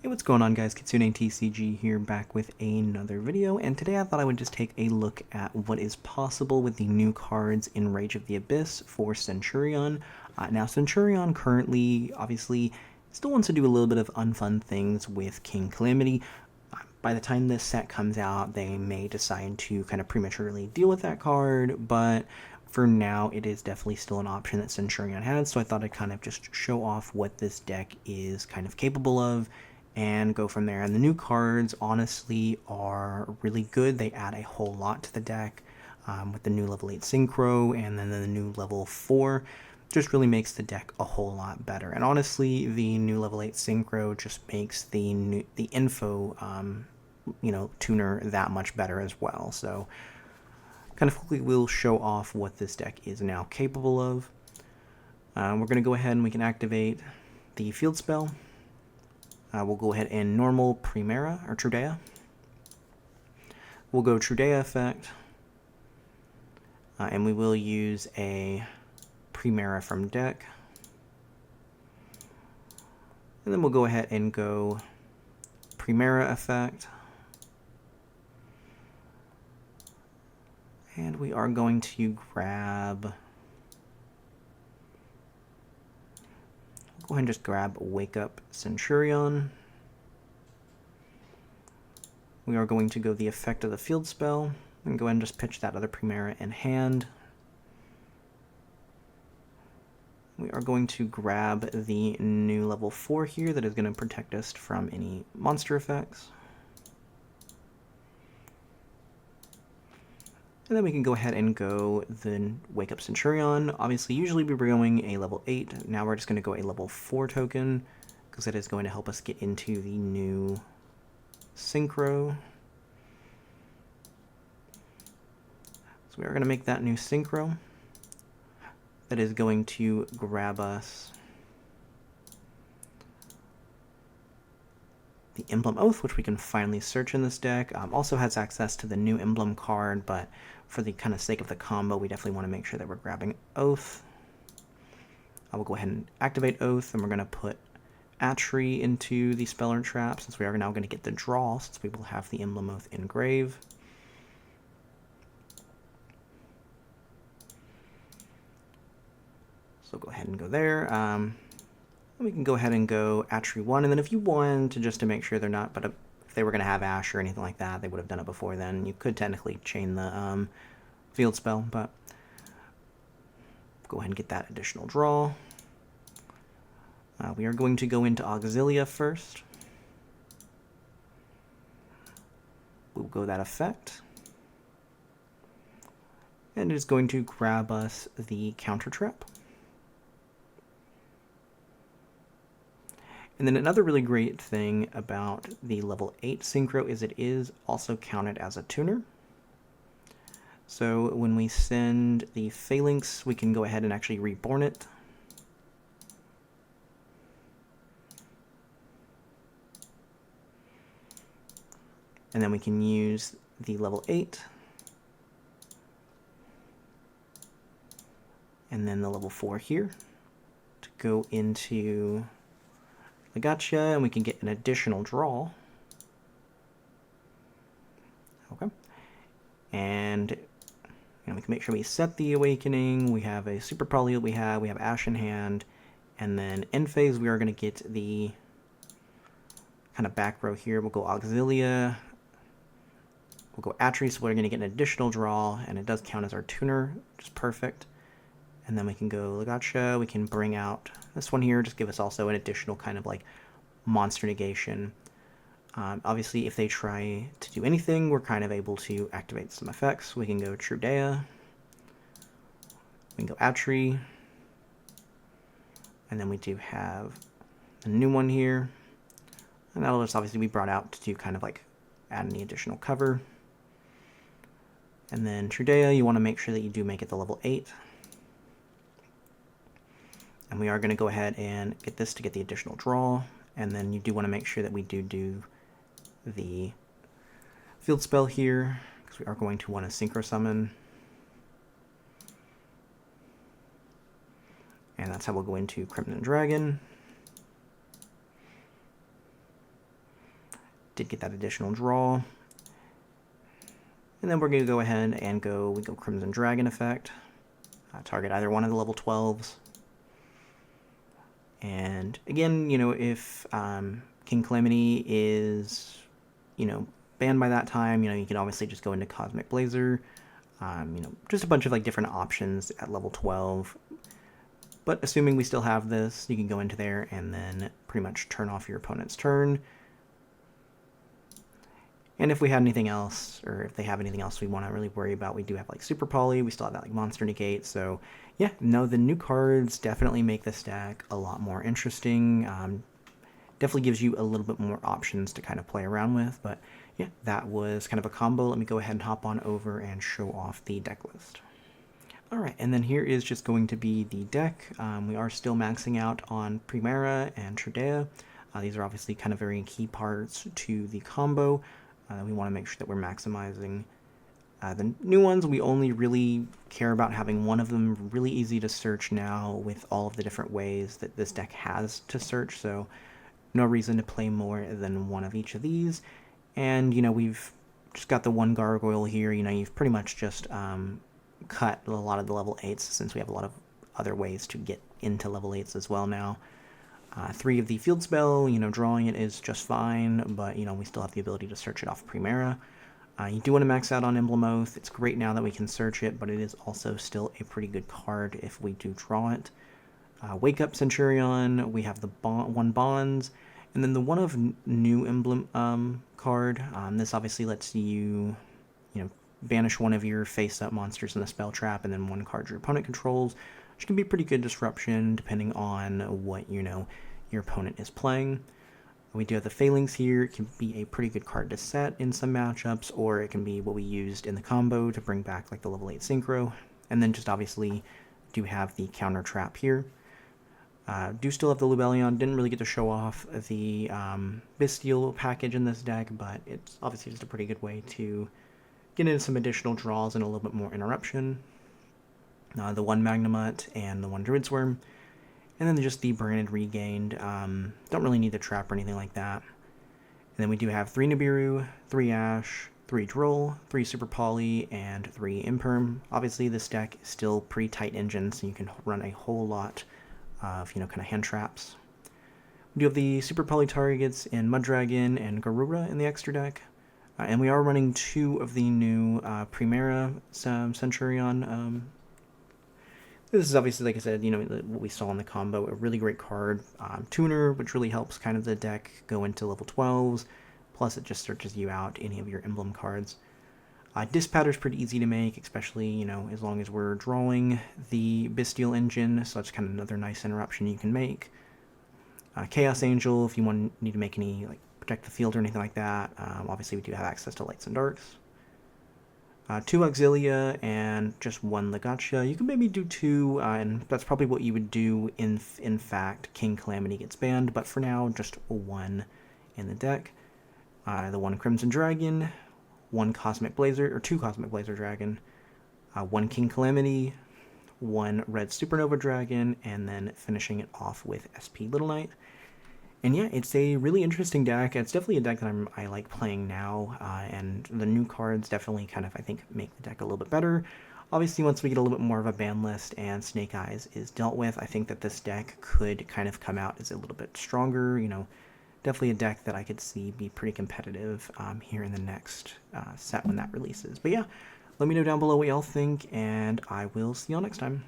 Hey, what's going on, guys? KitsuneTCG here, back with another video, and today I thought I would just take a look at what is possible with the new cards in Rage of the Abyss for Centurion. Now, Centurion currently, obviously, still wants to do a little bit of unfun things with King Calamity. By the time this set comes out, they may decide to kind of prematurely deal with that card, but for now, it is definitely still an option that Centurion has, so I thought I'd kind of just show off what this deck is kind of capable of and go from there. And the new cards, honestly, are really good. They add a whole lot to the deck with the new level 8 Synchro and then the new level 4. Just really makes the deck a whole lot better. And honestly, the new level 8 Synchro just makes the info tuner that much better as well. So kind of quickly we'll show off what this deck is now capable of. We're going to go ahead and we can activate the field spell. We'll go ahead and normal Primera, or Trudea. We'll go Trudea effect, and we will use a Primera from deck. And then we'll go ahead and go Primera effect. And we are going to grab... Go ahead and just grab Wake Up Centurion. We are going to go the effect of the field spell and go ahead and just pitch that other Primera in hand. We are going to grab the new level 4 here that is going to protect us from any monster effects. And then we can go ahead and go the Wake Up Centurion. Obviously, usually we were going a level 8. Now we're just going to go a level 4 token, because that is going to help us get into the new Synchro. So we are going to make that new Synchro. That is going to grab us the Emblem Oath, which we can finally search in this deck. Also has access to the new Emblem card, but for the kind of sake of the combo, we definitely want to make sure that we're grabbing Oath. I will go ahead and activate Oath, and we're going to put Atri into the Speller Trap, since we are now going to get the draw, since we will have the Emblem Oath engrave. So go ahead and go there. We can go ahead and go Atri 1, and then if you wanted to make sure they're not, but if they were going to have Ash or anything like that, they would have done it before then. You could technically chain the field spell, but go ahead and get that additional draw. We are going to go into Auxilia first. We'll go that effect. And it is going to grab us the counter trap. And then another really great thing about the level 8 Synchro is it is also counted as a tuner. So when we send the Phalanx, we can go ahead and actually reborn it. And then we can use the level 8. And then the level 4 here to go into YuGiOh, and we can get an additional draw. Okay. And we can make sure we set the Awakening. We have a Super Poly we have Ash in hand. And then end phase, we are going to get the kind of back row here. We'll go Auxilia. We'll go Atri, so we're going to get an additional draw, and it does count as our tuner, which is perfect. And then we can go YuGiOh, we can bring out this one here, just give us also an additional kind of like monster negation. Obviously, if they try to do anything, we're kind of able to activate some effects. We can go Trudea, we can go Atri, and then we do have a new one here. And that'll just obviously be brought out to kind of like add any additional cover. And then Trudea, you want to make sure that you do make it the level 8. And we are going to go ahead and get this to get the additional draw. And then you do want to make sure that we do the field spell here, because we are going to want to synchro summon. And that's how we'll go into Crimson Dragon. did get that additional draw. And then we're going to go ahead and we go Crimson Dragon effect. Target either one of the level 12s. And again, you know, if King Calamity is, you know, banned by that time, you know, you can obviously just go into Cosmic Blazer. You know, just a bunch of like different options at level 12. But assuming we still have this, you can go into there and then pretty much turn off your opponent's turn. And if we had anything else, or if they have anything else we want to really worry about, we do have like Super Poly, we still have that like Monster Negate, so yeah, no, the new cards definitely make this deck a lot more interesting. Definitely gives you a little bit more options to kind of play around with, but yeah, that was kind of a combo. Let me go ahead and hop on over and show off the deck list. Alright, and then here is just going to be the deck. We are still maxing out on Primera and Tradea. These are obviously kind of very key parts to the combo. We want to make sure that we're maximizing the new ones. We only really care about having one of them really easy to search now with all of the different ways that this deck has to search, so no reason to play more than one of each of these. And, you know, we've just got the one gargoyle here. You know, you've pretty much just cut a lot of the level 8s since we have a lot of other ways to get into level 8s as well now. 3 of the field spell, you know, drawing it is just fine, but, you know, we still have the ability to search it off Primera. You do want to max out on Emblema. It's great now that we can search it, but it is also still a pretty good card if we do draw it. Wake Up Centurion, we have the one Bonds, and then the one of new Emblem card. This obviously lets you, you know, banish one of your face-up monsters in the spell trap, and then one card your opponent controls, which can be pretty good disruption depending on what, you know, your opponent is playing. We do have the Phalanx here. It can be a pretty good card to set in some matchups, or it can be what we used in the combo to bring back like the level 8 Synchro. And then just obviously do have the counter trap here. Do still have the Lubellion. Didn't really get to show off the Bestial package in this deck, but it's obviously just a pretty good way to get into some additional draws and a little bit more interruption. The one Magnamut and the one Druid Swarm. And then just the Branded Regained. Don't really need the trap or anything like that. And then we do have 3 Nibiru, 3 Ash, 3 Droll, 3 Super Poly, and 3 Imperm. Obviously this deck is still pretty tight engine, so you can run a whole lot of, you know, kind of hand traps. We do have the Super Poly targets in Muddragon and Garura in the extra deck. And we are running 2 of the new Primera Centurion. This is obviously, like I said, you know, what we saw in the combo, a really great card. Tuner, which really helps kind of the deck go into level 12s, plus it just searches you out any of your emblem cards. Dispatter is pretty easy to make, especially, you know, as long as we're drawing the Bestial engine, so that's kind of another nice interruption you can make. Chaos Angel, if you need to make any, like, protect the field or anything like that. Obviously we do have access to Lights and Darks. 2 Auxilia and just 1 Legacia. You can maybe do 2, and that's probably what you would do in fact King Calamity gets banned, but for now, just 1 in the deck. The 1 Crimson Dragon, 1 Cosmic Blazer, or 2 Cosmic Blazer Dragon, 1 King Calamity, 1 Red Supernova Dragon, and then finishing it off with SP Little Knight. And yeah, it's a really interesting deck. It's definitely a deck that I like playing now, and the new cards definitely kind of, I think, make the deck a little bit better. Obviously, once we get a little bit more of a ban list and Snake Eyes is dealt with, I think that this deck could kind of come out as a little bit stronger. You know, definitely a deck that I could see be pretty competitive here in the next set when that releases. But yeah, let me know down below what y'all think, and I will see y'all next time.